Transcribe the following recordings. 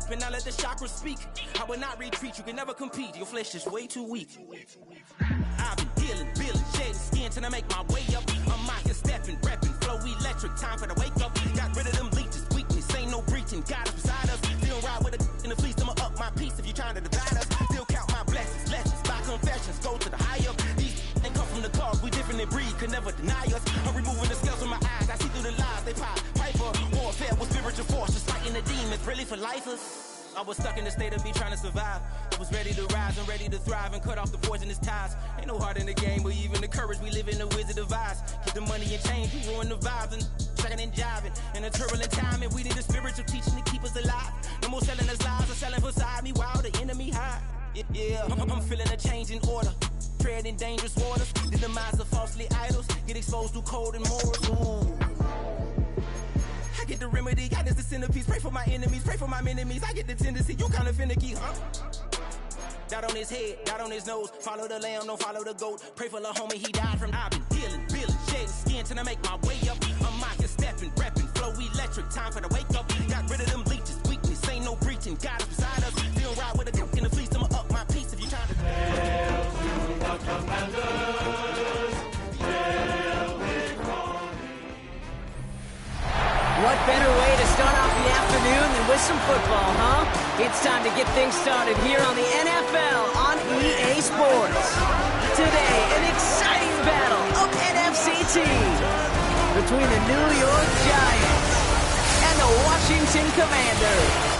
grasp and now let the chakras speak. I will not retreat, you can never compete. Your flesh is way too weak. I've been dealing, building, shedding skin till I make my way up. I'm out here stepping, repping, flow electric, time for the wake up. Got rid of them leeches, weakness, ain't no breaching. God is beside us. Still ride with a in the fleece, I'ma up my piece if you trying to divide us. Still count my blessings, lessons, by confessions, go to the higher. These ain't come from the cause, we different in breed, could never deny us. I'm removing the scales from my eyes, I see through the lies they pop. Piper, warfare with spiritual force, just fighting the demons, really for lifers. I was stuck in the state of me trying to survive. I was ready to rise and ready to thrive and cut off the poisonous ties. Ain't no heart in the game, but even the courage we live in the wizard of Oz. Get the money and change, we ruin the vibes and checking and jiving. In a turbulent time, and we need a spiritual teaching to keep us alive. No more selling us lies or selling beside me while the enemy hide. Yeah, I'm feeling a change in order. Treading dangerous waters, the demise of falsely idols. Get exposed to cold and morals. Ooh. I get the remedy, God is the centerpiece. Pray for my enemies, pray for my enemies. I get the tendency, you kinda finicky, huh? Dot on his head, dot on his nose. Follow the lamb, don't follow the goat. Pray for the homie, he died from. I've been dealing, building, shedding skin till I make my way up. I'm out here stepping, repping, flow electric, time for the wake up. Got rid of them leeches, weakness, ain't no breaching. God is beside us, still ride with a cook in the fleece. I'ma up my piece if you trying to. Hail to the commanders, hail victory. What better way to start off the afternoon than with some football, huh? It's time to get things started here on the NFL on EA Sports. Today, an exciting battle of NFC teams between the New York Giants and the Washington Commanders.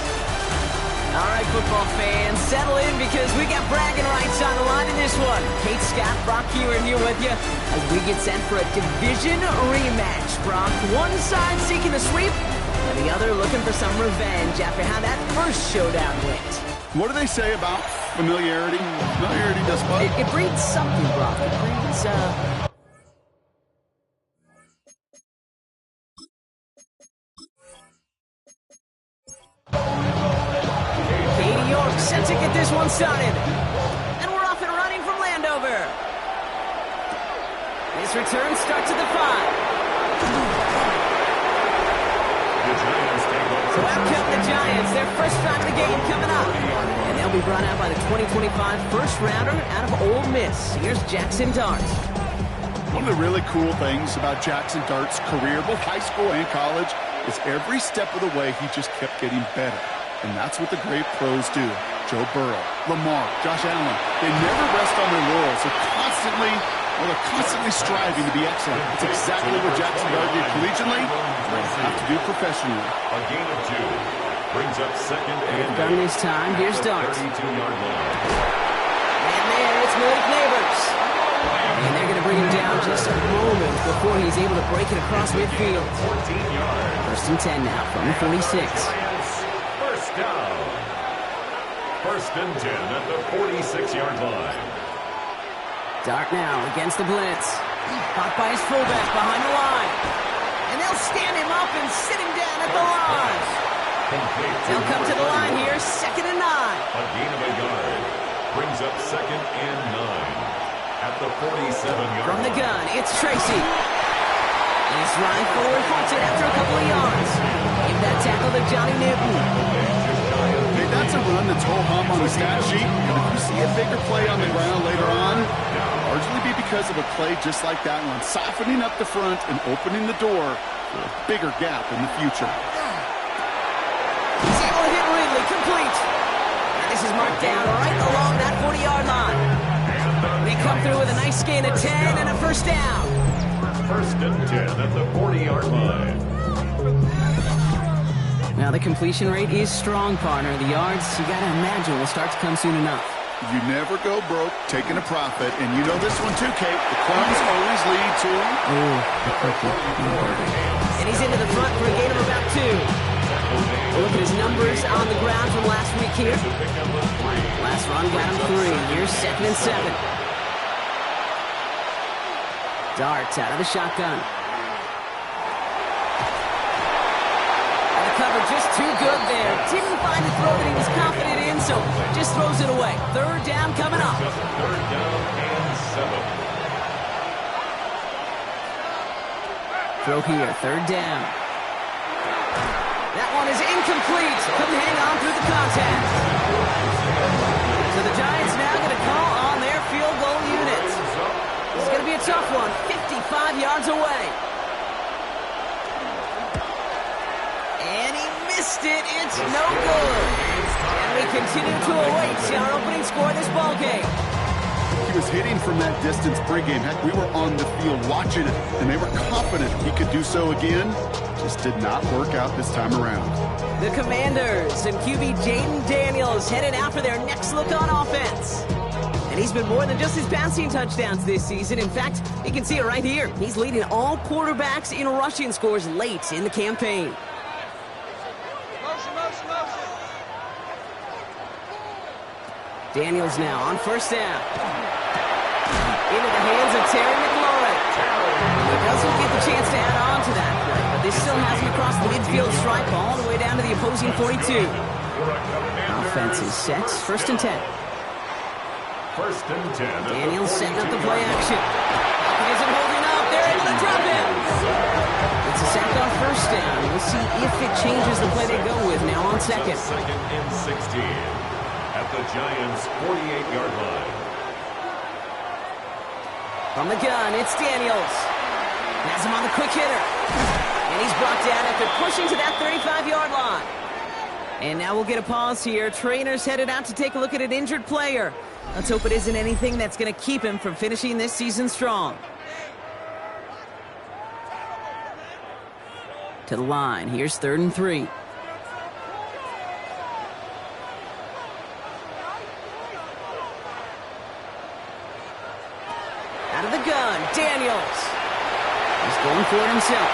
All right, football fans, settle in because we got bragging rights on the line in this one. Kate, Scott, Brock Kieran here with you as we get set for a division rematch. Brock, one side seeking a sweep, and the other looking for some revenge after how that first showdown went. What do they say about familiarity? Familiarity does what? It breeds something, Brock. It breeds, Katie York set to get this one started. And we're off and running from Landover. This return starts at the 5. So out come the Giants, their first drive of the game coming up. And they'll be brought out by the 2025 first rounder out of Ole Miss. Here's Jackson Dart. One of the really cool things about Jackson Dart's career, both high school and college, is every step of the way he just kept getting better. And that's what the great pros do. Joe Burrow, Lamar, Josh Allen, they never rest on their laurels. They're constantly striving to be excellent. It's exactly what Jackson Dart did collegiately, and have to do professionally. A gain of 2 brings up second and done this time. Here's Dart. 32-yard line. And there, it's Malik Neighbors. And they're going to bring him down just a moment before he's able to break it across midfield. 14 yards. First and 10 now from the 46. First down. First and 10 at the 46-yard line. Dart now against the blitz. Caught by his fullback behind the line. And they'll stand him up and sit him down at the line. They'll come to the line here, second and 9. A gain of a yard brings up second and 9 at the 47-yard From the line. gun, it's Tracy. He's running forward, holds it after a couple of yards. Give that tackle to Johnny Newton. Hey, that's a run that's ho-hum on the stat sheet. And if you see a bigger play on the ground later on, it'll largely be because of a play just like that one, softening up the front and opening the door for a bigger gap in the future. He's able to hit Ridley, complete. And this is marked down right along that 40-yard line. They come through with a nice gain of 10 and a first down. First and 10 at the 40-yard line. Now the completion rate is strong, partner. The yards, you got to imagine, will start to come soon enough. You never go broke taking a profit, and you know this one too, Kate. The crumbs always lead to... Oh, the cookie. And he's into the front for a gain of about 2. Look at his numbers on the ground from last week here. Last run got him 3. Here's second and 7. Dart out of the shotgun. And the cover just too good there. Didn't find a throw that he was confident in, so just throws it away. Third down coming up. Third down and 7. Throw here, third down. That one is incomplete. Couldn't hang on through the contact. So the Giants now going to call on their field goal unit. This is going to be a tough one. 55 yards away. And he missed it. It's no good. And we continue to await our opening score of this ball game. He was hitting from that distance pregame. Heck, we were on the field watching it, and they were confident he could do so again. Just did not work out this time around. The Commanders and QB Jaden Daniels headed out for their next look on offense. And he's been more than just his passing touchdowns this season. In fact, you can see it right here. He's leading all quarterbacks in rushing scores late in the campaign. Daniels now on first down. Into the hands of Terry McLaurin. He doesn't get the chance to add on to that play, but this still has him across the midfield stripe all the way down to the opposing 42. Offense is set. First and 10. First and 10. Daniels setting up the play action. He isn't holding up. They're able to drop him. It's a sack on first down. We'll see if it changes the play they go with now on second. Second and 16 at the Giants' 48-yard line. From the gun, it's Daniels. Has him on the quick hitter. And he's brought down after pushing to that 35-yard line. And now we'll get a pause here. Trainers headed out to take a look at an injured player. Let's hope it isn't anything that's going to keep him from finishing this season strong. To the line. Here's 3rd and 3. Out of the gun, Daniels. He's going for it himself.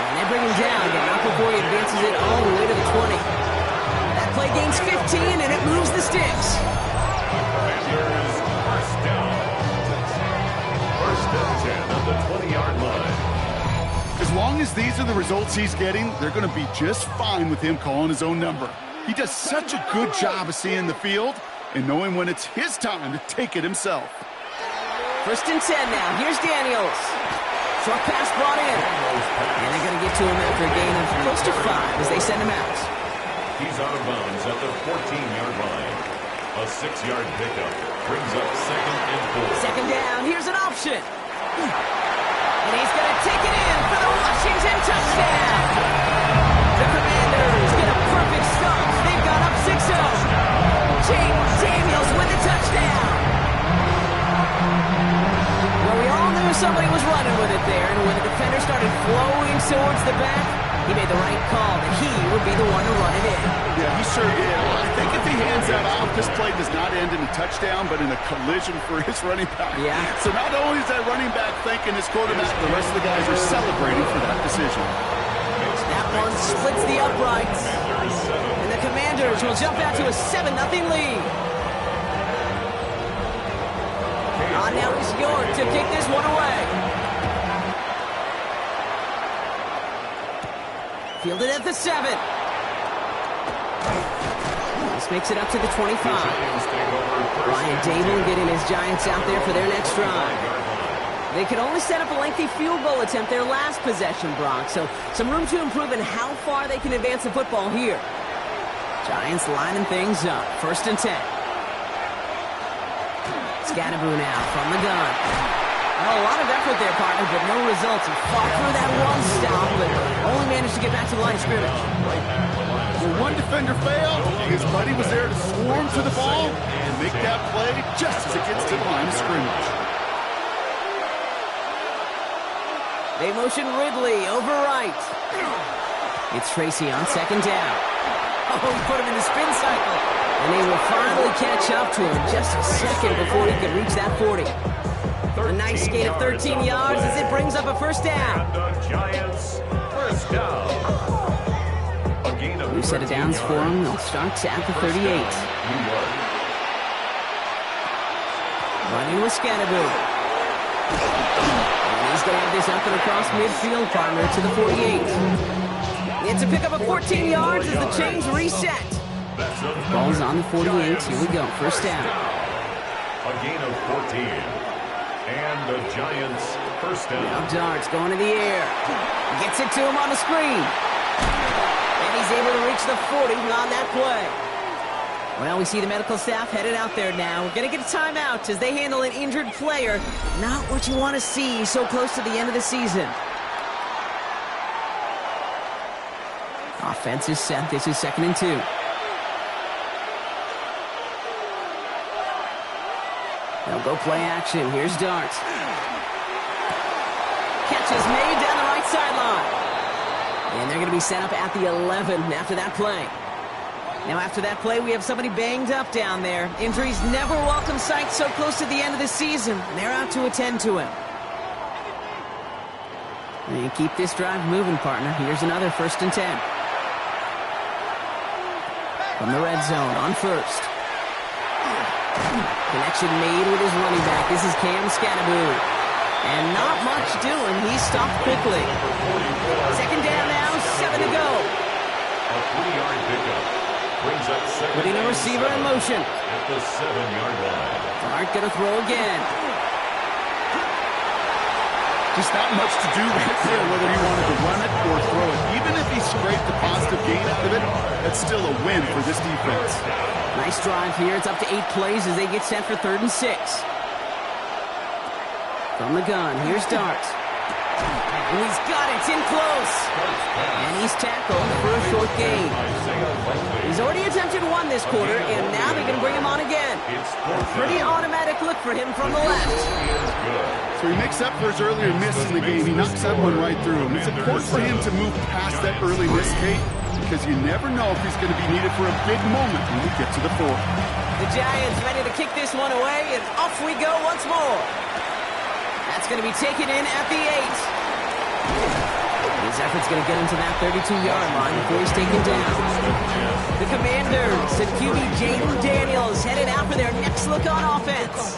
And they bring him down, but not before he advances it all the way to the 20. That play gains 15, and it moves the sticks. Commanders first down. First and 10 on the 20-yard line. As long as these are the results he's getting, they're going to be just fine with him calling his own number. He does such a good job of seeing the field and knowing when it's his time to take it himself. First and 10 now. Here's Daniels. Short pass brought in. And they're going to get to him after a gain of close to 5 as they send him out. He's out of bounds at the 14-yard line. A 6-yard pickup brings up second and 4. Second down. Here's an option. And he's going to take it in for the Washington touchdown. The Commanders get a perfect stop. They've got up 6-0. Jaden Daniels with the touchdown. Well, we all knew somebody was running with it there, and when the defender started flowing towards the back, he made the right call that he would be the one to run it in. Yeah, he sure did. I think if he hands that off, this play does not end in a touchdown, but in a collision for his running back. Yeah. So not only is that running back thanking his quarterback, the rest of the guys are celebrating for that decision. That one splits the uprights. And the Commanders will jump out to a 7-0 lead. Now it's York to kick this one away. Fielded at the 7. This makes it up to the 25. Brian Dable getting his Giants out there for their next drive. They could only set up a lengthy field goal attempt their last possession, Brock. So some room to improve in how far they can advance the football here. Giants lining things up. First and 10. Scatterboo now from the gun. Oh, a lot of effort there, partner, but no results. He fought through that one stop, but only managed to get back to the line of scrimmage. When one defender failed, his buddy was there to swarm to the ball and make that play just as it gets to the line of scrimmage. They motion Ridley over right. It's Tracy on second down. Oh, he put him in the spin cycle. And they will finally catch up to him just a second before he can reach that 40. A nice gain of 13 yards as it brings up a first down. And the Giants first down. A gain of New set of downs for him. They'll start at the 38. Running with Scatterboo. And he's going to have this up and across midfield, partner, to the 48. It's a pickup of 14 yards as the chains reset. Ball's on the 48. Here we go. First down. A gain of 14. And the Giants First down. Now Darts going to the air. Gets it to him on the screen. And he's able to reach the 40 on that play. Well, we see the medical staff headed out there now. We're going to get a timeout as they handle an injured player. Not what you want to see so close to the end of the season. Offense is set. This is 2nd and 2. They'll go play action. Here's Darts. Catch is made down the right sideline. And they're going to be set up at the 11 after that play. Now after that play, we have somebody banged up down there. Injuries never welcome sight so close to the end of the season. They're out to attend to him. And keep this drive moving, partner. Here's another 1st and 10. From the red zone on first. Connection made with his running back. This is Cam Scattaboo. And not much doing. He's stopped quickly. 2nd down now, 7 to go. A 3-yard pickup. Brings up second. Putting the receiver in motion. At the 7-yard line. Dart gonna throw again. Just not much to do right there, whether he wanted to run it or throw it. Even if he scraped the positive gain out of it, that's still a win for this defense. Nice drive here. It's up to 8 plays as they get set for 3rd and 6. From the gun, here's Darts. And he's got it. It's in close. And he's tackled for a short gain. He's already attempted 1 this quarter, and now they're going to bring him on again. A pretty automatic look for him from the left. So he makes up for his earlier miss in the game. He knocks that one right through him. It's important for him to move past that early miss, Kate, because you never know if he's going to be needed for a big moment when we get to the 4. The Giants ready to kick this one away, and off we go once more. That's going to be taken in at the 8. His effort's going to get him to that 32-yard line before he's taken down. The Commanders and QB Jaden Daniels headed out for their next look on offense.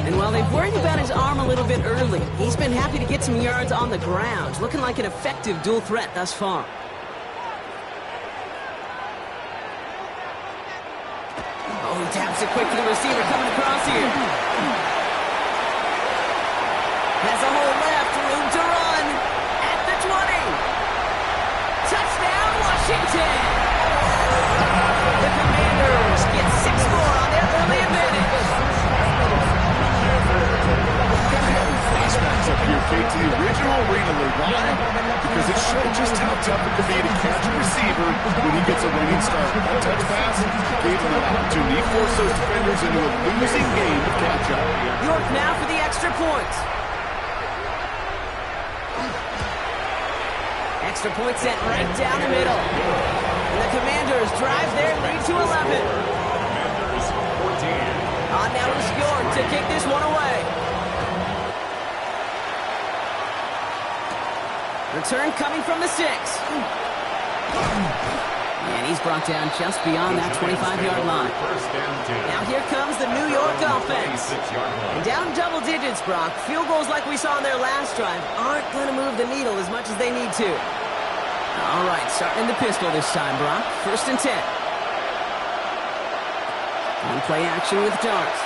And while they've worried about his arm a little bit early, he's been happy to get some yards on the ground, looking like an effective dual threat thus far. Oh, he taps it quick to the receiver coming across here. Has a hole left, room to run. At the 20. Touchdown, Washington. The Commanders get 6 more on their early advantage. Flashbacks up here, Kate, to the original arena loop. Why? Because it showed just how tough it can be to catch a receiver when he gets a running start. That touch pass gave him an opportunity. He forced those defenders into a losing game of catch-up. York now for the extra point. Extra point sent right down the middle. And the Commanders drive their lead to 11. Commanders 14. On now is York to kick this one away. Return coming from the 6. And he's brought down just beyond that 25-yard line. First down 10. Now here comes the New York offense. 26-yard line. Down double digits, Brock. Field goals like we saw in their last drive aren't going to move the needle as much as they need to. All right, starting in the pistol this time, Brock. 1st and 10. On play action with Darts.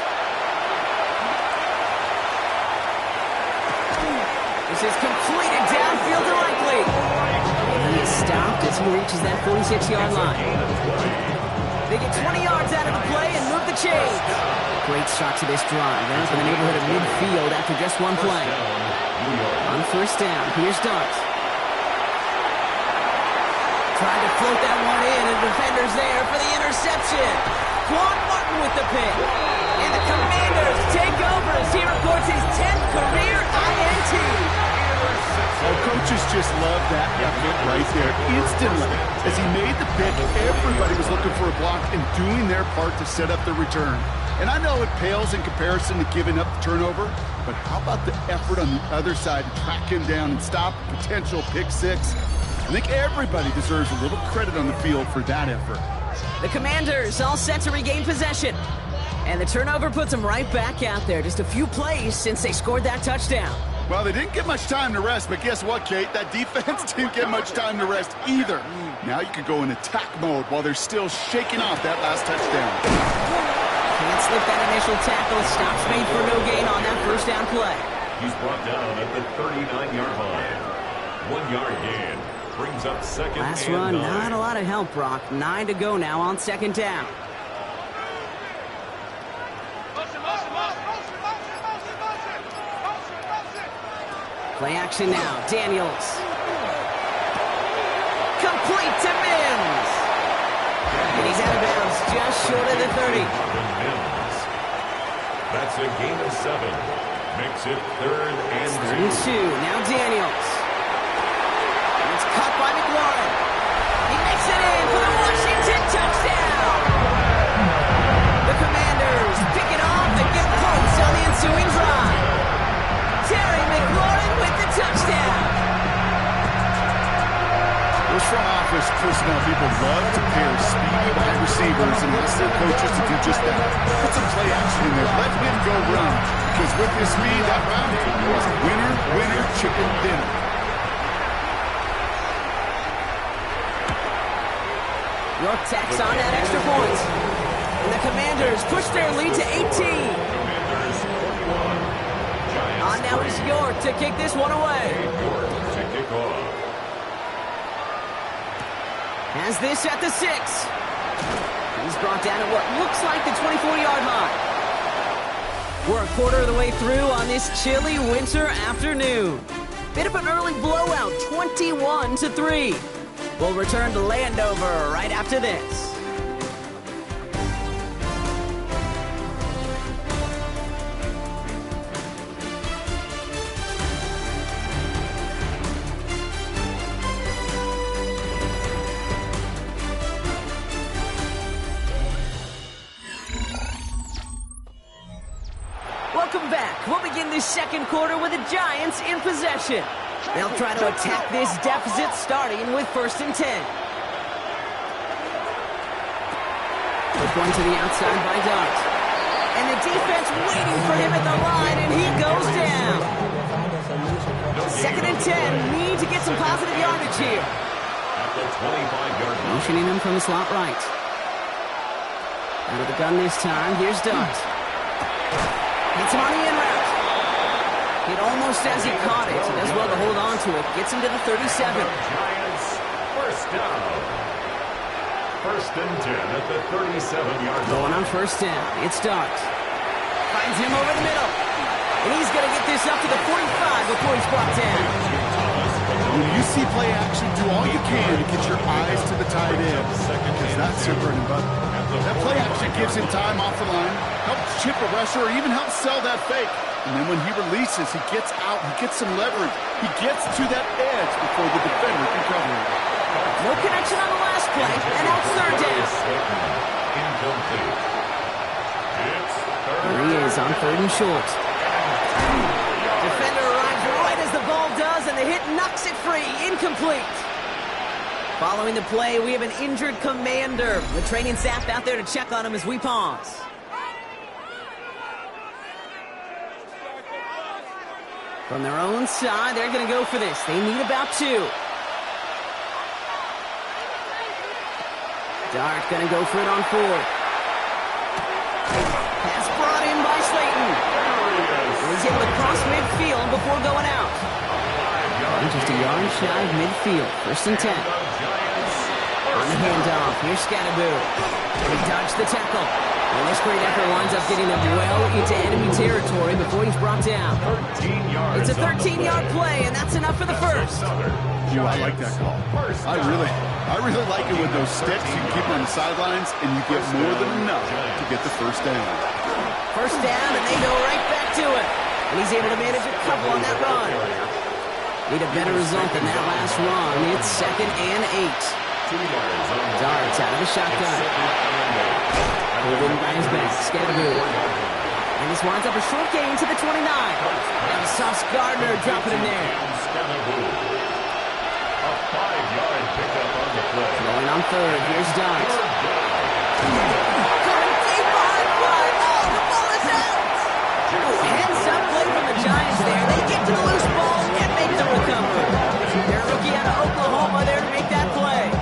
This is completed downfield to Likely. And he is stopped as he reaches that 46-yard line. They get 20 yards out of the play and move the chains. Great start to this drive. They're up in the neighborhood of midfield after just 1 play. On 1st down, here's Darts. Trying to float that one in, and defender's there for the interception. Quan Martin with the pick. And the Commanders take over as he records his 10th career INT. Well, coaches just love that effort right there. Instantly, as he made the pick, everybody was looking for a block and doing their part to set up the return. And I know it pales in comparison to giving up the turnover, but how about the effort on the other side to track him down and stop a potential pick 6? I think everybody deserves a little credit on the field for that effort. The Commanders all set to regain possession. And the turnover puts them right back out there. Just a few plays since they scored that touchdown. Well, they didn't get much time to rest, but guess what, Kate? That defense didn't get much time to rest either. Now you can go in attack mode while they're still shaking off that last touchdown. Can't slip that initial tackle. Stops made for no gain on that 1st down play. He's brought down at the 39-yard line. 1 yard gain. Brings up second Last and run, 9. not a lot of help, Brock. 9 to go now on second down. Play action now. Daniels. Complete to Mims. And he's out of bounds just short of the 30. That's a gain of 7. Makes it 3rd and 2. 2. Now Daniels. It's caught by McLaurin. He makes it in for the Washington touchdown. The Commanders pick it off and get points on the ensuing drive. Terry McLaurin with the touchdown. Those front office personnel people love to pair speedy wide receivers and ask their coaches to do just that. Put some play action in there. Let him go run. Because with his speed, that round was winner, winner, chicken dinner. York tacks on that extra point. And the Commanders push their lead to 18. On now is York to kick this one away. York to kick off. Has this at the 6. He's brought down at what looks like the 24-yard line. We're a quarter of the way through on this chilly winter afternoon. Bit of an early blowout, 21-3. We'll return to Landover right after this. Welcome back. We'll begin this second quarter with the Giants in possession. They'll try to attack this deficit starting with 1st and 10. They're going to the outside by Dart. And the defense waiting for him at the line, and he goes down. 2nd and 10. Need to get some positive yardage here. At the 25-yard line. Motioning him from the slot right. Out of the gun this time. Here's Dart. Hits him on the in route. Hit almost as he caught it. He does well to hold on to it. Gets him to the 37. Giants, first down. 1st and 10 at the 37-yard line. Going on 1st down. It's Dart. Finds him over the middle. And he's going to get this up to the 45 before he's brought down. When you see play action, do all you can to get your eyes to the tight end. Because that's your bread and butter. That play action gives him time off the line, helps chip a rusher, or even helps sell that fake. And then when he releases, he gets out, he gets some leverage. He gets to that edge before the defender can cover him. No connection on the last play, and that's 3rd down. Incomplete. It's Here he is on 3rd and short. Defender arrives right as the ball does, and the hit knocks it free. Incomplete. Following the play, we have an injured Commander. The training staff out there to check on him as we pause. From their own side, they're going to go for this. They need about 2. Dart going to go for it on 4th. Pass brought in by Slayton. He's able to cross midfield before going out. Just a yard shy of midfield. 1st and 10. On the handoff, here's Scatterboo. He dodged the tackle. And this great effort winds up getting him well into enemy territory before he's brought down. It's a 13-yard play, and that's enough for the 1st. I like that call. I really like it with those sticks. You can keep them on the sidelines, and you get more than enough to get the 1st down. 1st down, and they go right back to it. And he's able to manage a couple on that run. Need a better result than that last run. It's 2nd and 8. Darts out of the shotgun. Holding by his back. Scatterboo. And this winds up a short gain to the 29. And Sauce Gardner dropping him there. A 5-yard pickup on the play. Going on 3rd. Here's Dart. Coming deep behind one. Oh, the ball is out. Hands up play from the Giants there. They get to the loose ball and make the recovery. Their rookie out of Oklahoma there to make that play.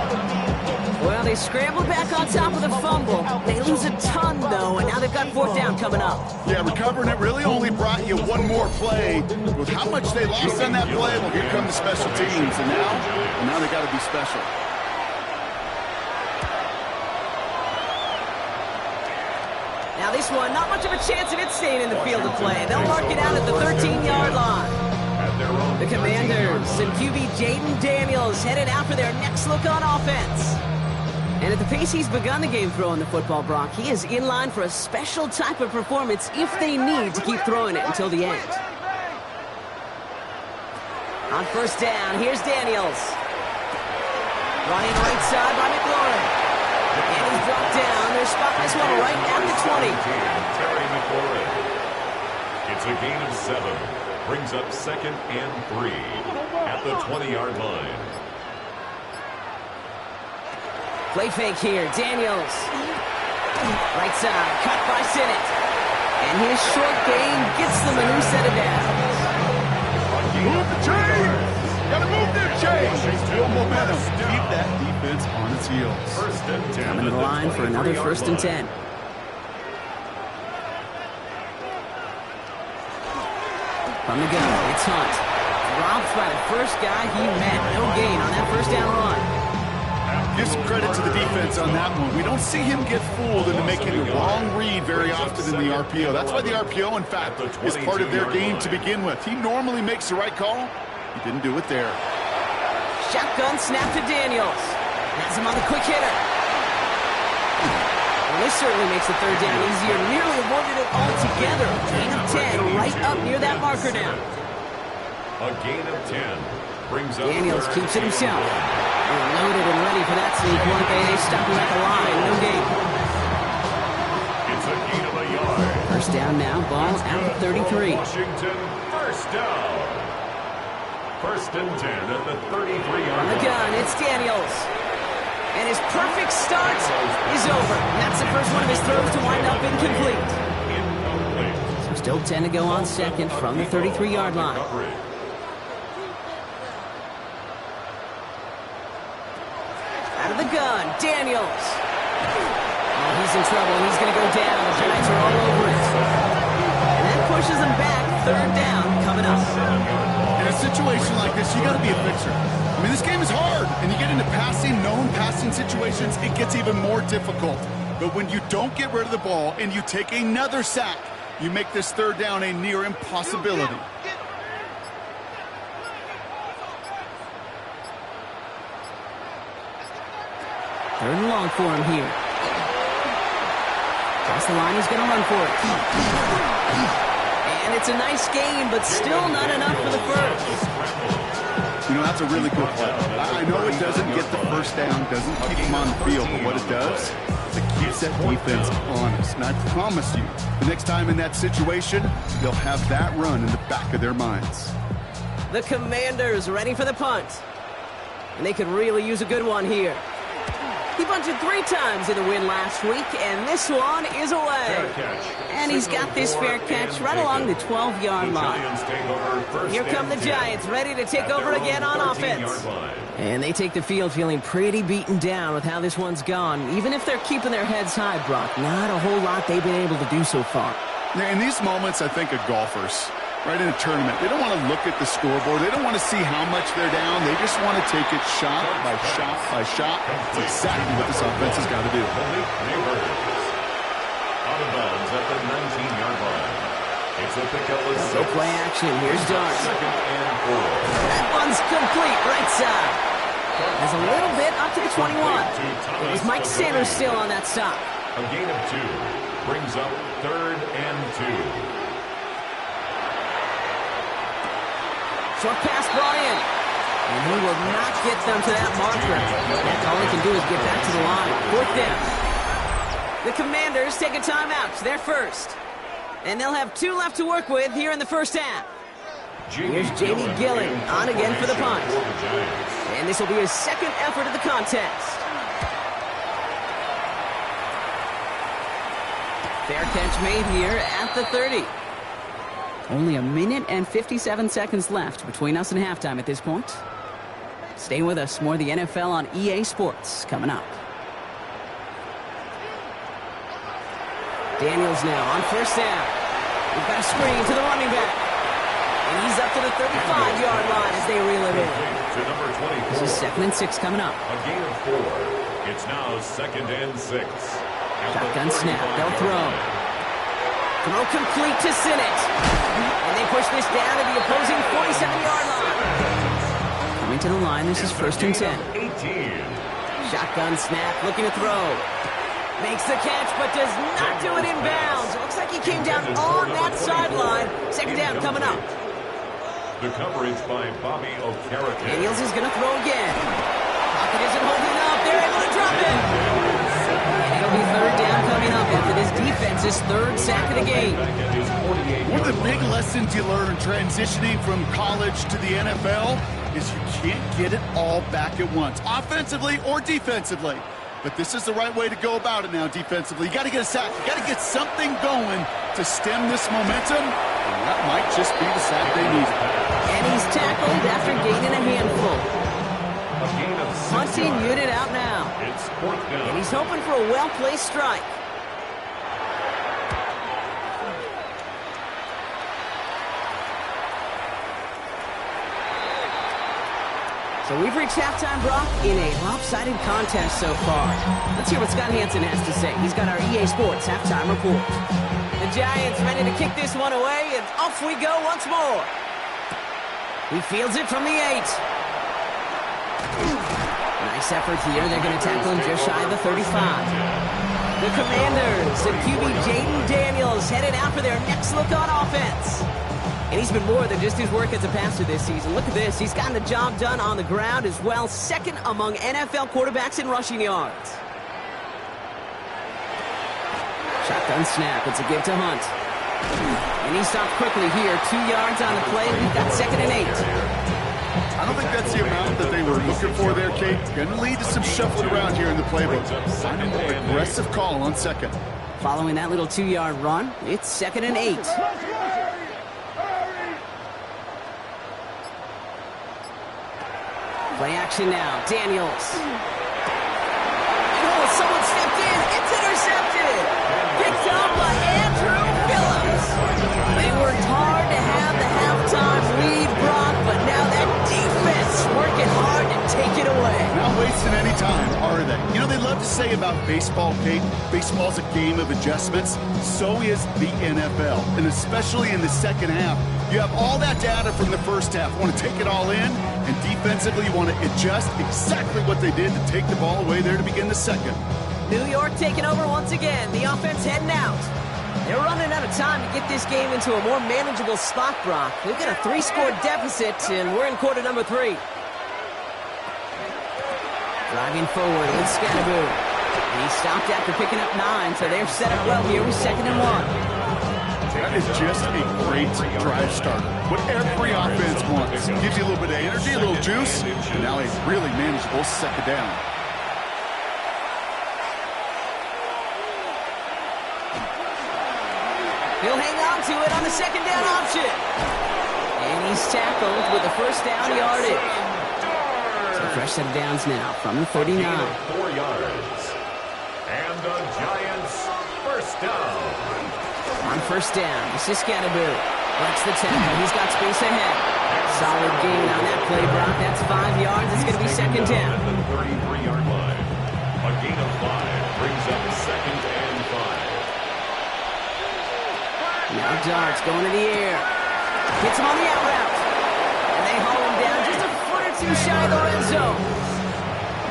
Well, they scrambled back on top of the fumble. They lose a ton, though, and now they've got fourth down coming up. Yeah, recovering it really only brought you one more play. With how much they lost on that play, well, here come the special teams. And now they got to be special. Now this one, not much of a chance of it staying in the field of play. They'll mark it out at the 13-yard line. The Commanders and QB Jaden Daniels headed out for their next look on offense. And at the pace he's begun the game throwing the football, Brock, he is in line for a special type of performance if they need to keep throwing it until the end. On first down, here's Daniels. Running right side by McLaurin. And he's brought down. They're spotting this one right at the 20. Terry McLaurin. It's a gain of 7. Brings up 2nd and 3 at the 20-yard line. Play fake here. Daniels. Right side. Cut by Sinnott. And his short gain gets them a new set of downs. Move the chains! Gotta move their chains! Build momentum. Keep that defense on its heels. First and 10. Coming to the line for another first and 10. From the gun, it's Hunt. Dropped by the first guy he met. No gain on that first down run. Give some credit to the defense on that one. We don't see him get fooled into making a wrong read very often in the RPO. That's why the RPO, in fact, is part of their game to begin with. He normally makes the right call. He didn't do it there. Shotgun snap to Daniels. Has him on the quick hitter. Well, this certainly makes the third down easier. Nearly avoided it altogether. Gain of 10 right up near that marker now. A gain of 10 brings up Daniels keeps it himself. They're loaded and ready for that sneak one. They stop him at the line. No gain. It's a gain of a yard. First down now. Ball out at 33. Washington, first down. First and 10 at the 33-yard On the line. gun, it's Daniels. And his perfect start is over. That's the first one of his throws to wind up incomplete. So still 10 to go on second from the 33-yard line. Out of the gun, Daniels. Oh, he's in trouble. He's going to go down. The Giants are all over it. And that pushes them back. Third down coming up. In a situation like this, you got to be a fixer. I mean, this game is hard, and you get into known passing situations, it gets even more difficult. But when you don't get rid of the ball and you take another sack, you make this third down a near impossibility. Third and long for him here. Across the line, he's going to run for it. And it's a nice game, but still not enough for the first. You know, that's a really good play. I know it doesn't get the first down, doesn't keep him on the field, but what it does is it keeps that defense honest. And I promise you, the next time in that situation, they'll have that run in the back of their minds. The Commanders ready for the punt. And they could really use a good one here. He bunted 3 times in the win last week, and this one is away. And he's got this fair catch right along the 12-yard line. Here come the Giants, ready to take over again on offense. And they take the field feeling pretty beaten down with how this one's gone. Even if they're keeping their heads high, Brock, not a whole lot they've been able to do so far. Yeah, in these moments, I think of golfers. Right in a tournament, they don't want to look at the scoreboard. They don't want to see how much they're down. They just want to take it shot by shot by shot. That's exactly what this offense has got to do. Out of bounds at the 19-yard line. It's a pickup with 6. So play action. Here's Dart. Second and 4. That one's complete right side. There's a little bit up to the 21. There's Mike Sanders still on that stop. A gain of 2 brings up 3rd and 2. Short pass brought in. And he will not get them to that marker. All he can do is get back to the line. 4th down. The Commanders take a timeout. They're first. And they'll have 2 left to work with here in the first half. Here's J.D. Gillen on again for the punt. And this will be his second effort of the contest. Fair catch made here at the 30. Only a minute and 57 seconds left between us and halftime at this point. Stay with us. More of the NFL on EA Sports coming up. Daniels now on first down. We've got a screen to the running back. And he's up to the 35-yard line as they reel it in. To number 24. This is 2nd and 6 coming up. A gain of 4. It's now 2nd and 6. Shotgun snap. They'll throw. Throw complete to Sinnott. And they push this down to the opposing 47-yard line. Coming to the line, this is 1st and 10. 18. Shotgun snap, looking to throw. Makes the catch, but does not do it in bounds. It looks like he came down on that sideline. 2nd down coming up. The coverage by Bobby O'Carroll. Daniels is going to throw again. Pocket isn't holding up. They're able to drop it. And it'll be 3rd down coming up after this defense's 3rd sack of the game. One of the big lessons you learn transitioning from college to the NFL is you can't get it all back at once, offensively or defensively. But this is the right way to go about it now defensively. You got to get a sack. You got to get something going to stem this momentum, and that might just be the sack they need. And he's tackled after gaining a handful. A gain of 6 Hunting yards. unit out now. It's 4th down. And he's hoping for a well-placed strike. So we've reached halftime, Brock, in a lopsided contest so far. Let's hear what Scott Hansen has to say. He's got our EA Sports halftime report. The Giants ready to kick this one away, and off we go once more. He fields it from the 8. Nice effort here. They're going to tackle him just shy of the 35. The Commanders and QB Jaden Daniels headed out for their next look on offense. And he's been more than just his work as a passer this season. Look at this. He's gotten the job done on the ground as well. 2nd among NFL quarterbacks in rushing yards. Shotgun snap. It's a give to Hunt. And he stopped quickly here. 2 yards on the play. We've got 2nd and 8. I don't think that's the amount that they were looking for there, Kate. Going to lead to some shuffling around here in the playbook. Find a more aggressive call on 2nd. Following that little 2-yard run, it's 2nd and 8. Play action now. Daniels. Oh, someone stepped in. It's intercepted. Picked up by Andrew Phillips. They worked hard to have the halftime lead, Brock, but now that defense working hard to take it away. Not wasting any time, are they? You know, they love to say about baseball, Kate, baseball's a game of adjustments. So is the NFL. And especially in the second half, you have all that data from the first half. You want to take it all in, and defensively you want to adjust exactly what they did to take the ball away there to begin the second. New York taking over once again. The offense heading out. They're running out of time to get this game into a more manageable spot, Brock. We've got a 3-score deficit, and we're in quarter number 3. Driving forward with Scatteroo. And he stopped after picking up 9, so they're set up well here with 2nd and 1. That is just a great drive starter. What every offense wants. Gives you a little bit of energy, a little juice, and now a really manageable 2nd down. He'll hang on to it on the 2nd down option. And he's tackled with the 1st down yardage. So fresh set of downs now from the 39. 4 yards. And the Giants 1st down. On 1st down, this is Scatteroo. Breaks the tackle. He's got space ahead. Solid gain on that play, Brock. That's 5 yards. It's going to be 2nd down. At the 33-yard line. A gain of 5 brings up 2nd and 5. Now Darts going to the air. Hits him on the out route. And they haul him down just a foot or 2 shy of the red zone.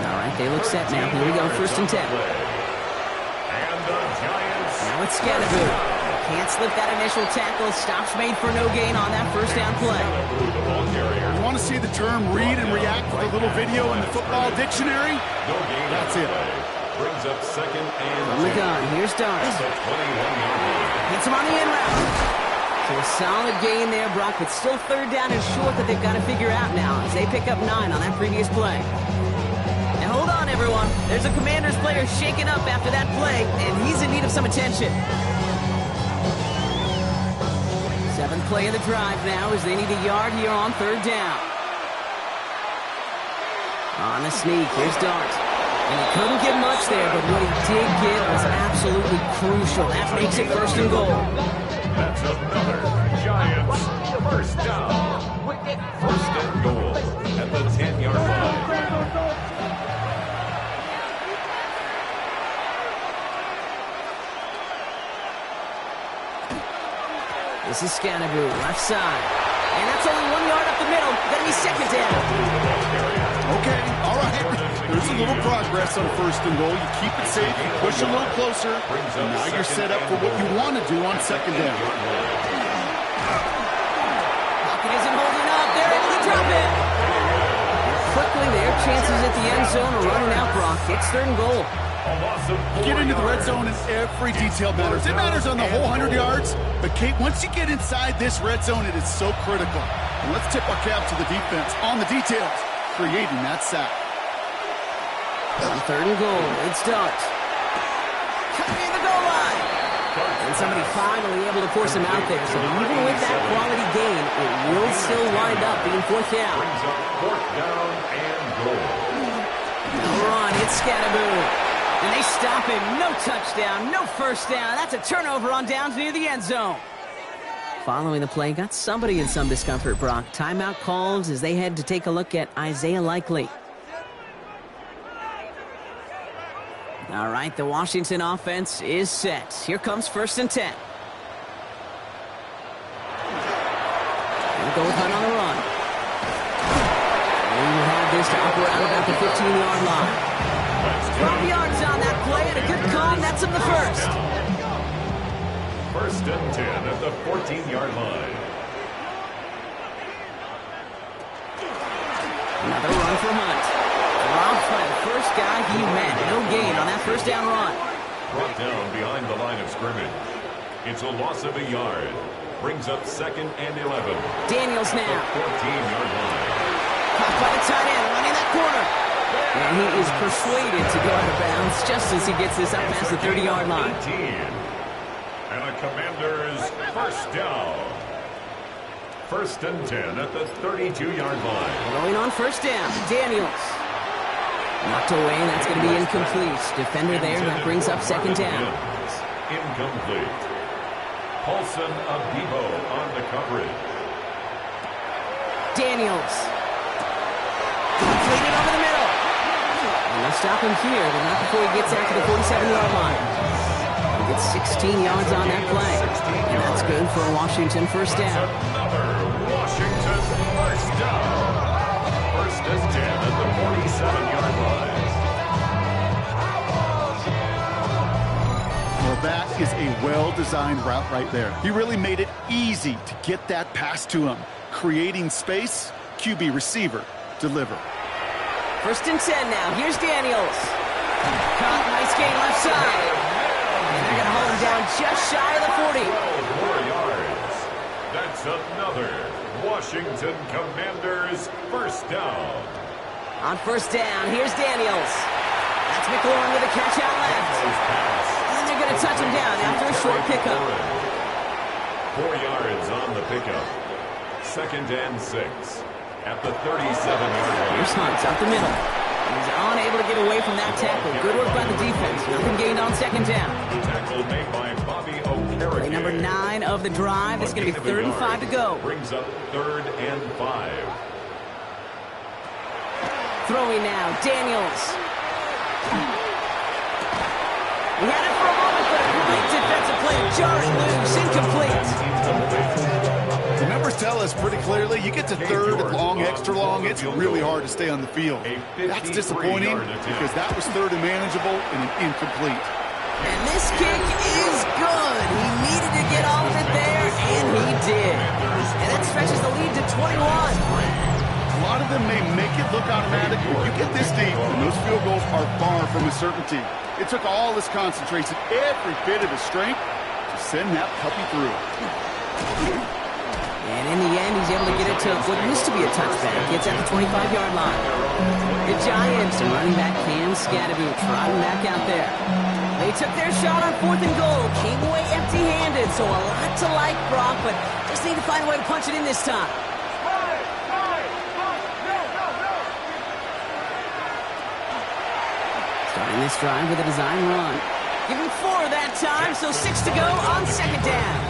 All right, they look set now. Here we go, 1st and 10. And the Giants. Now it's Scatteroo. Can't slip that initial tackle. Stops made for no gain on that 1st down play. The ball carrier. You want to see the term read and react with a little video in the football dictionary? No gain. That's it. Brings up 2nd and From the gun, here's Darts. the 21-yard line. Hits him on the in route. So a solid gain there, Brock, but still 3rd down and short that they've got to figure out now as they pick up 9 on that previous play. And hold on, everyone. There's a Commanders player shaking up after that play, and he's in need of some attention. 7th play of the drive now as they need a yard here on 3rd down. On the sneak, here's Dart. And he couldn't get much there, but what he did get was absolutely crucial. That makes it first and goal. That's another Giants first down. First and goal at the 10-yard line. This is Scannaboo, left side. And that's only 1 yard up the middle. Gonna be second down. Okay, all right. There's a little progress on first and goal. You keep it safe, you push a little closer, and now you're set up for what you want to do on second down. Pocket isn't holding up. They're able to drop it. Quickly, their chances at the end zone are running out, Brock. It's third and goal. Get into the red zone and every detail matters. It matters on the whole 100 yards. But, Kate, once you get inside this red zone, it is so critical. And let's tip our cap to the defense on the details, creating that sack. On third and goal, it starts. Covering the goal line. And somebody finally able to force him out there. So even with that quality gain, it will still wind up being fourth down. Brings up fourth down and goal. No run, it's Scannaboo. And they stop him. No touchdown, no first down. That's a turnover on downs near the end zone. Following the play, got somebody in some discomfort, Brock. Timeout called as they head to take a look at Isaiah Likely. All right, the Washington offense is set. Here comes first and 10. They'll go with Hunt on the run. And we'll have this to up around about the 15-yard line. 12 yards on that play and a good call. That's him the first. First and 10 at the 14-yard line. Another run for Hunt. Robbed by the first guy he met. No gain on that first down run. Brought down behind the line of scrimmage. It's a loss of a yard. Brings up second and 11. Daniels now. 14-yard line. Caught by the tight end, running that corner. And he is persuaded to go out of bounds just as he gets this up past the 30-yard line. 18. And a Commander's first down. First and 10 at the 32-yard line. Going on first down, Daniels. Knocked away, and that's going to be incomplete. Defender there, that brings up second down. Incomplete. Paulson Abibo on the coverage. Daniels. Completed over the middle. And they'll stop him here, but not before he gets out to the 47-yard line. He gets 16 yards on that play. And that's good for a Washington first down. Another Washington first down. First and 10 at the 47-yard line. Well, that is a well-designed route right there. He really made it easy to get that pass to him. Creating space, QB receiver, deliver. First and 10 now. Here's Daniels. Caught, nice gain left side. And they're going to hold him down just shy of the 40. 12 more yards. That's another Washington Commanders first down. On first down, here's Daniels. That's McLaurin with a catch out left. And they're going to touch him down after a short pickup. 4 yards on the pickup. Second and 6 at the 37-yard line. Here's Hunt up the middle. He's unable to get away from that tackle. Good work by the defense. Nothing gained on second down. Tackle made by Bobby O'Carrick. Play number 9 of the drive. It's going to be 3rd and 5 to go. Brings up 3rd and 5. Throwing now, Daniels. He had it for a moment, but a great defensive play. Jarring loose, incomplete. The numbers tell us pretty clearly, you get to 3rd and long, extra long, it's really hard to stay on the field. That's disappointing because that was 3rd and manageable and an incomplete. And this kick is good. He needed to get all of it there, and he did. And that stretches the lead to 21. A lot of them may make it look automatic, but you get this deep, and those field goals are far from a certainty. It took all his concentration, every bit of his strength, to send that puppy through. And in the end, he's able to get it to what used to be a touchback. Gets at the 25-yard line. The Giants and running back Cam Scatterboot trotting back out there. They took their shot on 4th and goal. Came away empty-handed, so a lot to like, Brock, but just need to find a way to punch it in this time. And this drive with a design run. Give him 4 that time, so 6 to go on second down.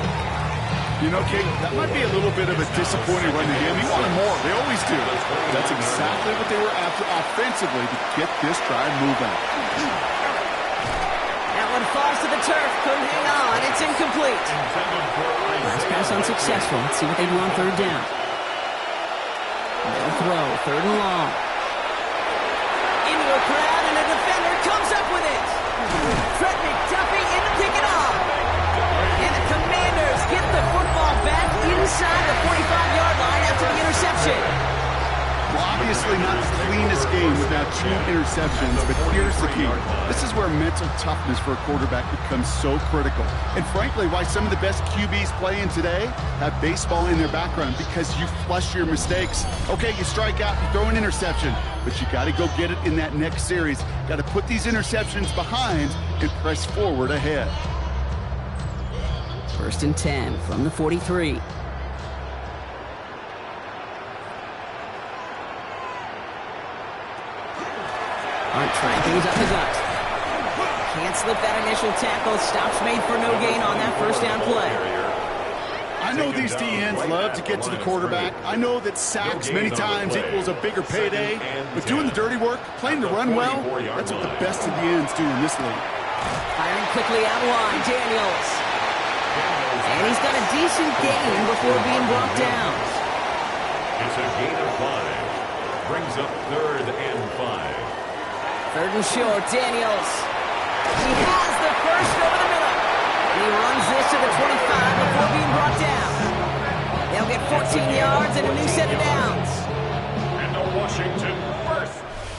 You know, Kate, that might be a little bit of a disappointing run to him. He wanted more. They always do. That's exactly what they were after offensively to get this drive moving. That one falls to the turf. Couldn't hang on. It's incomplete. Last pass unsuccessful. Let's see what they do on third down. They'll throw. Third and long. Into a crowd, and a defender comes up with it. Fred McDuffie in to pick it off. And the Commanders get the football back inside the 45-yard line after the interception. Well, obviously not the cleanest game without 2 interceptions, but here's the key. This is where mental toughness for a quarterback becomes so critical. And frankly, why some of the best QBs playing today have baseball in their background, because you flush your mistakes. Okay, you strike out, you throw an interception, but you got to go get it in that next series. Got to put these interceptions behind and press forward ahead. 1st and 10 from the 43. Hunt trying things up the gut. Can't slip that initial tackle. Stops made for no gain on that first down play. I know these DNs love to get to the quarterback. I know that sacks many times equals a bigger payday, but doing the dirty work, playing to run well, that's what the best of the ends do in this league. Firing quickly out line, Daniels. And he's got a decent gain before being brought down. It's a gain of 5. Brings up 3rd and 5. 3rd and short, Daniels. He has the first over the middle. And he runs this to the 25 before being brought down. They'll get 14 yards and a new set of downs. And the Washington first.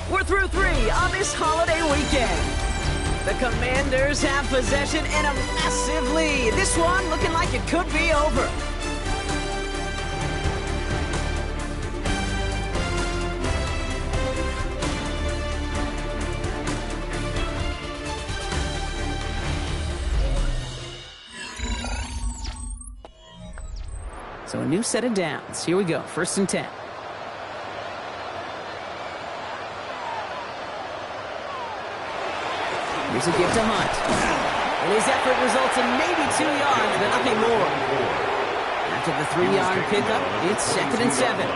We're through 3 on this holiday weekend. The Commanders have possession and a massive lead. This one looking like it could be over. So a new set of downs. Here we go. 1st and 10. Here's a give to Hunt. And his effort results in maybe 2 yards, but nothing more. After the 3-yard pickup, it's 2nd and 7.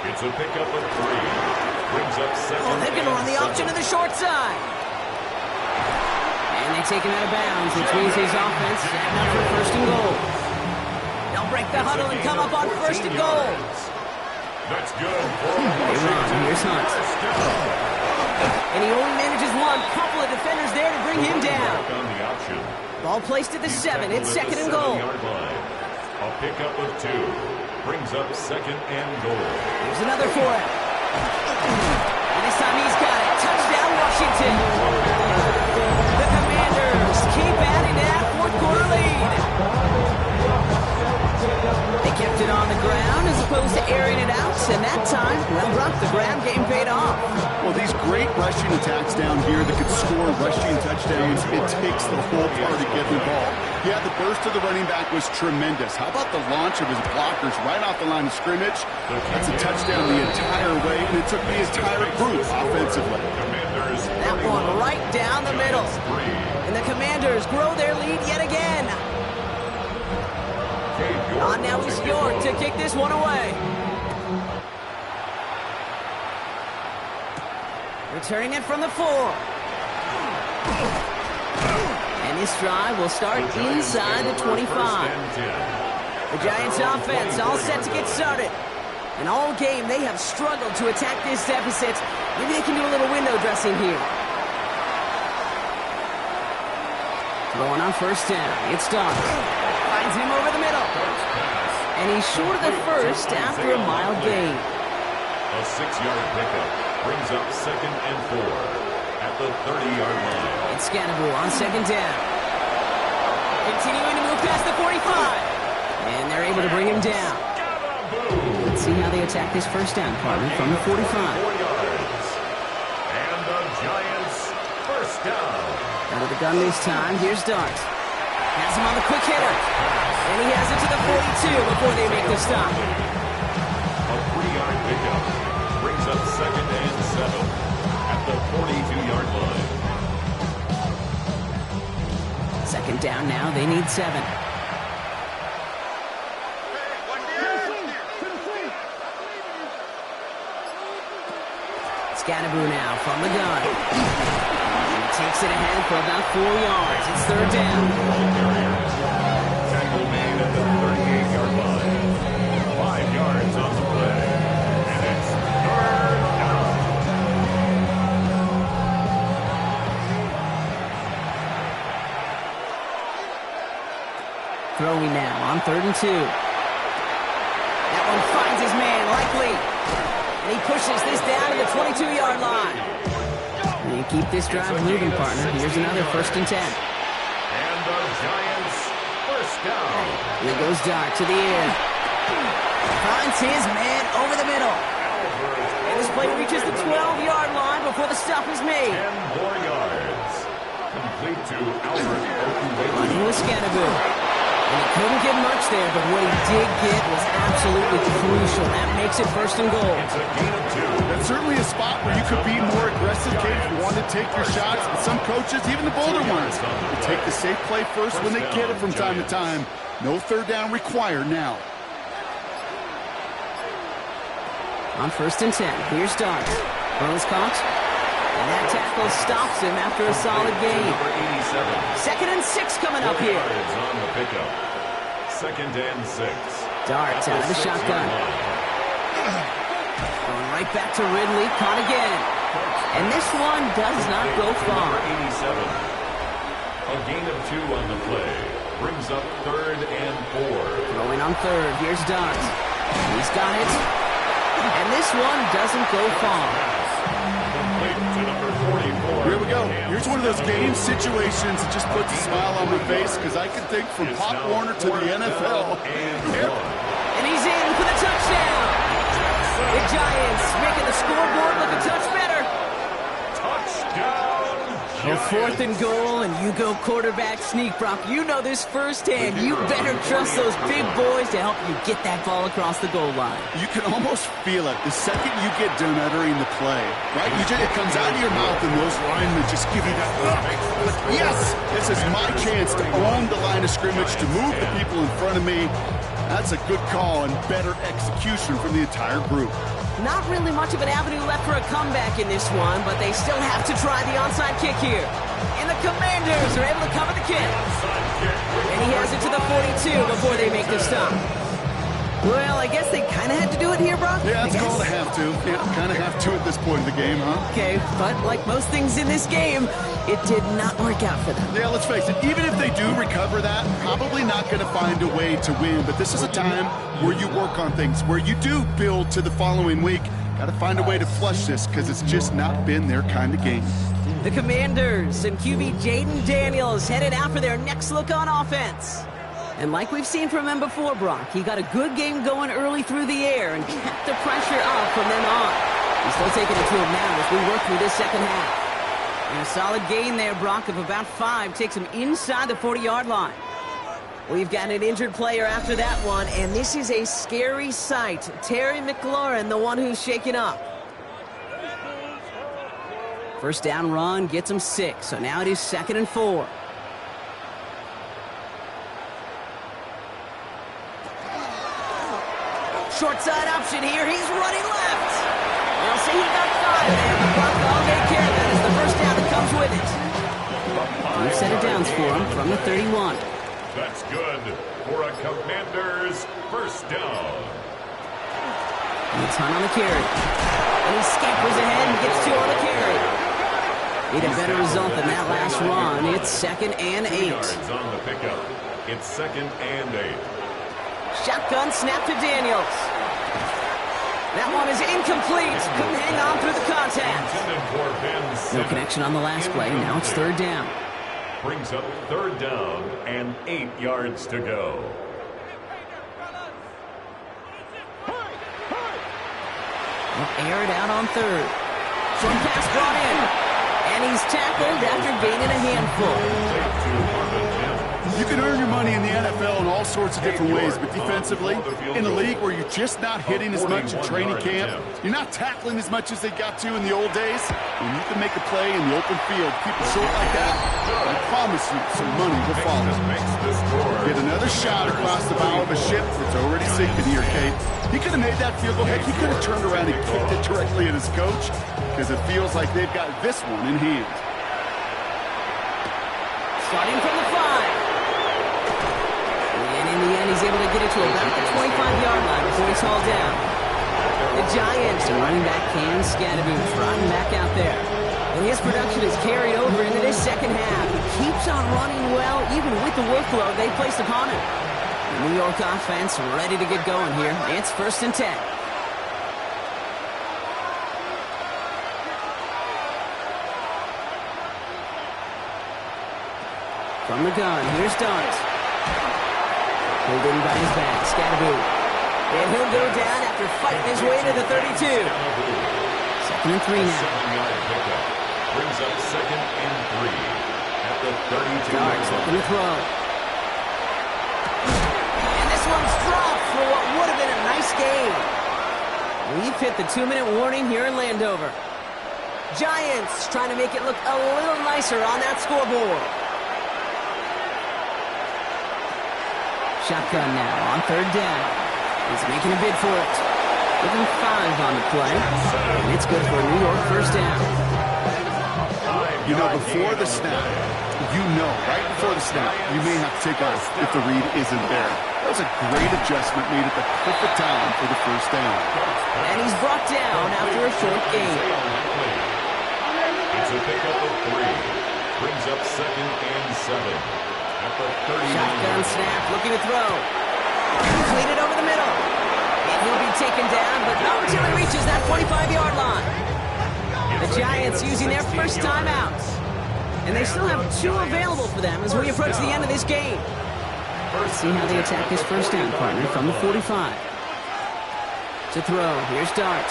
It's a pickup of 3. Brings up 7. Oh, they're going to run the option to the short side. And they take him out of bounds, which means his offense setting up for 1st and goal. They'll break the huddle and come up on 1st and goal. That's good. They run. Here's Hunt. And he only manages one. Couple of defenders there to bring him down. Ball placed at the 7. It's 2nd and goal. A pickup of 2. Brings up 2nd and goal. Here's another for him. And this time he's got it. Touchdown, Washington. The Commanders keep adding to that 4th quarter lead. They kept it on the ground as opposed to airing it out, and that time, well, Rupp, the ground game paid off. Well, these great rushing attacks down here that could score rushing touchdowns, it takes the whole party to get the ball. Yeah, the burst of the running back was tremendous. How about the launch of his blockers right off the line of scrimmage? That's a touchdown the entire way, and it took the entire group offensively. That one right down the middle. And the Commanders grow their lead yet again. On now is York to kick this one away. Returning it from the 4. And this drive will start inside the 25. The Giants offense all set to get started. And all game they have struggled to attack this deficit. Maybe they can do a little window dressing here. Going on 1st down. It's Dodd. Finds him over the middle. And he's short of the 1st after a mild gain. A 6-yard pickup brings up 2nd and 4 at the 30-yard line. It's Scannable on 2nd down. Continuing to move past the 45. And they're able to bring him down. Let's see how they attack this 1st down, partner, from the 45. 4 yards. And the Giants 1st down. Out of the gun this time. Here's Dart. Has him on the quick hitter. And he has it to the 42 before they make the stop. A 3-yard pickup brings up 2nd and 7 at the 42-yard line. Second down now, they need 7. Scatterboo now from the gun. He takes it ahead for about 4 yards. It's third down. Tackle made at the 38-yard line. 5 yards on the play. And it's third down. Throwing now on 3rd and 2. That one finds his man, likely. And he pushes this down to the 22-yard line. And you keep this drive moving, partner. Here's another 1st and 10. And the Giants first down. And it goes Dart to the air. Finds his man over the middle. And this play reaches the 12-yard line before the stop is made. 10 more yards. Complete to Albert Okuwelu. Running with Scatterboo. And he couldn't get much there, but what he did get was absolutely crucial. That makes it 1st and goal. It's a gain of 2. That's certainly a spot where you could be more aggressive, Kate, if you want to take your shots. And some coaches, even the bolder ones, will take the safe play first when they get it from time to time. No 3rd down required now. On 1st and 10, here's Dart. Burns caught. And that tackle stops him after a solid gain. Number 87. 2nd and 6 coming up here. Yards on the pickup. 2nd and 6. Dart out of the shotgun. Going right back to Ridley. Caught again. And this one does not go far. Number 87. A gain of 2 on the play. Brings up 3rd and 4. Throwing on 3rd. Here's Dart. He's got it. And this one doesn't go far. Here we go. Here's one of those game situations that just puts a smile on my face because I can think from Pop Warner to the NFL. And he's in for the touchdown. The Giants making the scoreboard look a touch better. Touchdown. Well, 4th and goal, and you go quarterback sneak, Brock. You know this firsthand. You better trust those big boys to help you get that ball across the goal line. You can almost feel it the second you get done uttering the play, right? It comes out of your mouth, and those linemen just give you that look. Yes, this is my chance to own the line of scrimmage, to move the people in front of me. That's a good call and better execution from the entire group. Not really much of an avenue left for a comeback in this one, but they still have to try the onside kick here. And the Commanders are able to cover the kick. And he has it to the 42 before they make the stop. Well, I guess they kind of had to do it here, Brock. Yeah, it's called a have to. Yeah, kind of have to at this point in the game, huh? Okay, but like most things in this game, it did not work out for them. Yeah, let's face it, even if they do recover that, probably not going to find a way to win. But this is a time where you work on things, where you do build to the following week. Got to find a way to flush this because it's just not been their kind of game. The Commanders and QB Jaden Daniels headed out for their next look on offense. And like we've seen from him before, Brock, he got a good game going early through the air and kept the pressure up from then on. He's still taking it to him now as we work through this second half. And a solid gain there, Brock, of about 5 takes him inside the 40-yard line. We've got an injured player after that one, and this is a scary sight. Terry McLaurin, the one who's shaken up. First down run gets him 6, so now it is 2nd and 4. Short side option here. He's running left. They'll say he got 5 there. The clock will take care of that as the first down that comes with it. 2 set of downs for him from the 31. That's good for a Commanders first down. And it's Hunt on the carry. And he scampers ahead and gets 2 on the carry. Need a better result than that last run. It's 2nd and 8. Yards on the pickup. It's 2nd and 8. Shotgun snap to Daniels. That one is incomplete. Couldn't hang on through the contact. No connection on the last play. Now it's 3rd down. Brings up 3rd down and 8 yards to go. They'll air it out on 3rd. Short pass brought in. And he's tackled after gaining a handful. You can earn your money in the NFL in all sorts of different ways, but defensively, in a league where you're just not hitting as much in training camp, you're not tackling as much as they got to in the old days, when you can make a play in the open field, keep it short like that, I promise you some money will follow. Get another shot across the bow of a ship that's already sinking here, Kate. He could have made that field goal. Heck, he could have turned around and kicked it directly at his coach, because it feels like they've got this one in hand. Starting from the 5. And in the end, he's able to get it to about the 25-yard line before he's hauled down. The Giants are running back Cam Scadaboo trotting back out there. And his production is carried over into this second half. He keeps on running well, even with the workload they placed upon him. The New York offense ready to get going here. It's 1st and 10. From the gun, here's Dart. Pulled in by his back, Scadaboo. And he'll go down after fighting his way to the 32. 2nd and 3 now. 7-yard pickup brings up 2nd and 3 at the 32. Dart's looking to throw. And this one's dropped for what would have been a nice game. We've hit the 2-minute warning here in Landover. Giants trying to make it look a little nicer on that scoreboard. Shotgun now on 3rd down. He's making a bid for it. Giving 5 on the play. And it's good for a New York 1st down. You know, before the snap, right before the snap, you may have to take off if the read isn't there. That was a great adjustment made at the perfect time for the 1st down. And he's brought down after a short gain. It's a pickup of 3. Brings up 2nd and 7. Shotgun snap, looking to throw. Completed over the middle. And he'll be taken down, but not until he reaches that 45-yard line. The Giants using their first timeout. And they still have 2 available for them as we approach the end of this game. Let's see how they attack this 1st down, partner, from the 45. To throw, here's Dart.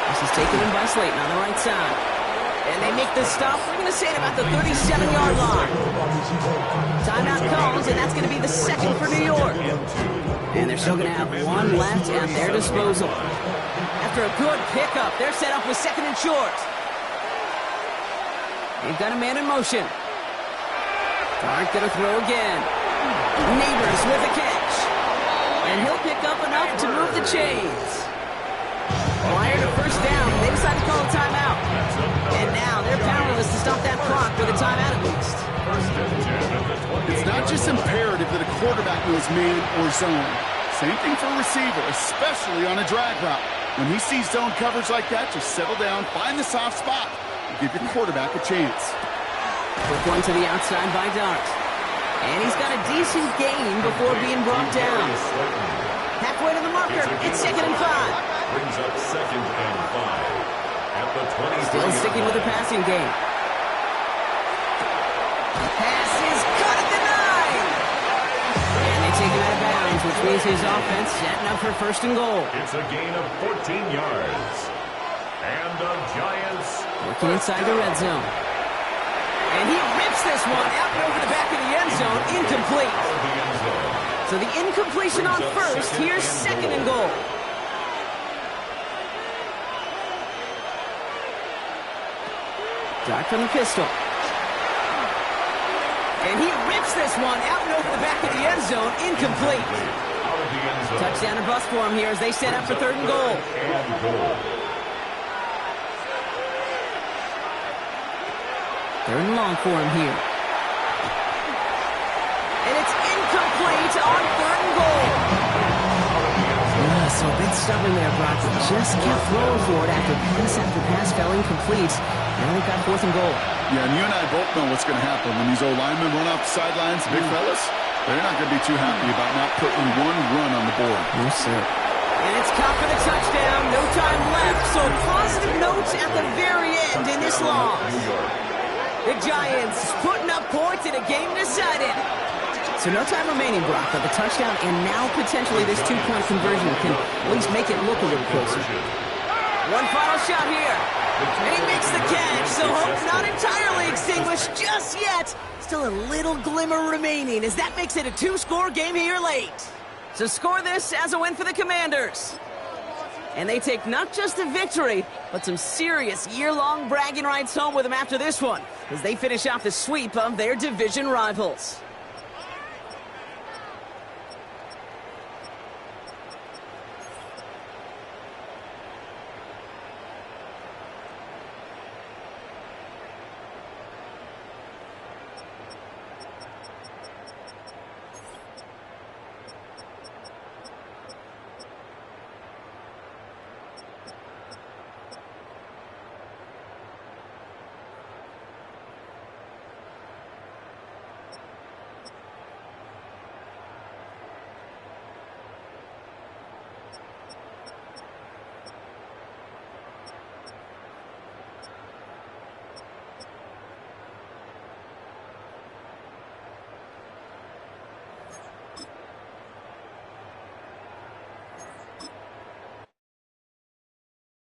This is taken in by Slayton on the right side. And they make the stop. We're going to say it about the 37-yard line. Timeout calls, and that's going to be the 2nd for New York. And they're still going to have 1 left at their disposal. After a good pickup, they're set up with 2nd and short. They've got a man in motion. Dart going to throw again. Neighbors with a catch. And he'll pick up enough to move the chains. Prior to 1st down, they decide to call a timeout. And now they're powerless to stop that clock with a timeout at least. It's not just imperative that a quarterback knows man or zone. Same thing for a receiver, especially on a drag route. When he sees zone coverage like that, just settle down, find the soft spot, and give your quarterback a chance. Quick one to the outside by Dart. And he's got a decent gain before being brought down. Halfway to the marker, it's 2nd and 5. Brings up 2nd and 5 at the 20. Still sticking with the passing game. Pass is caught at the 9. And they take him out of bounds, which means his offense setting up for 1st and goal. It's a gain of 14 yards. And the Giants working inside the red zone. And he rips this one out and over the back of the end zone. Incomplete. So the incompletion on 1st. Here's 2nd and goal. Dart from the pistol. And he rips this one out and over the back of the end zone. Incomplete. Touchdown or bust for him here as they set up for 3rd and goal. Third and long for him here. And it's incomplete on 3rd and goal. So a bit stubborn there, Brock. Just kept throwing for it after pass fell incomplete. Now they've got 4th and goal. Yeah, and you and I both know what's going to happen when these old linemen run off the sidelines, big fellas. They're not going to be too happy about not putting 1 run on the board. No, sir. And it's caught for the touchdown. No time left. So positive notes at the very end in this loss. The Giants putting up points in a game decided. So no time remaining, Brock, but the touchdown and now potentially this 2-point conversion can at least make it look a little closer. One final shot here. And he makes the catch, so hope not entirely extinguished just yet. Still a little glimmer remaining as that makes it a 2-score game here late. So score this as a win for the Commanders. And they take not just a victory, but some serious year-long bragging rights home with them after this one, as they finish off the sweep of their division rivals.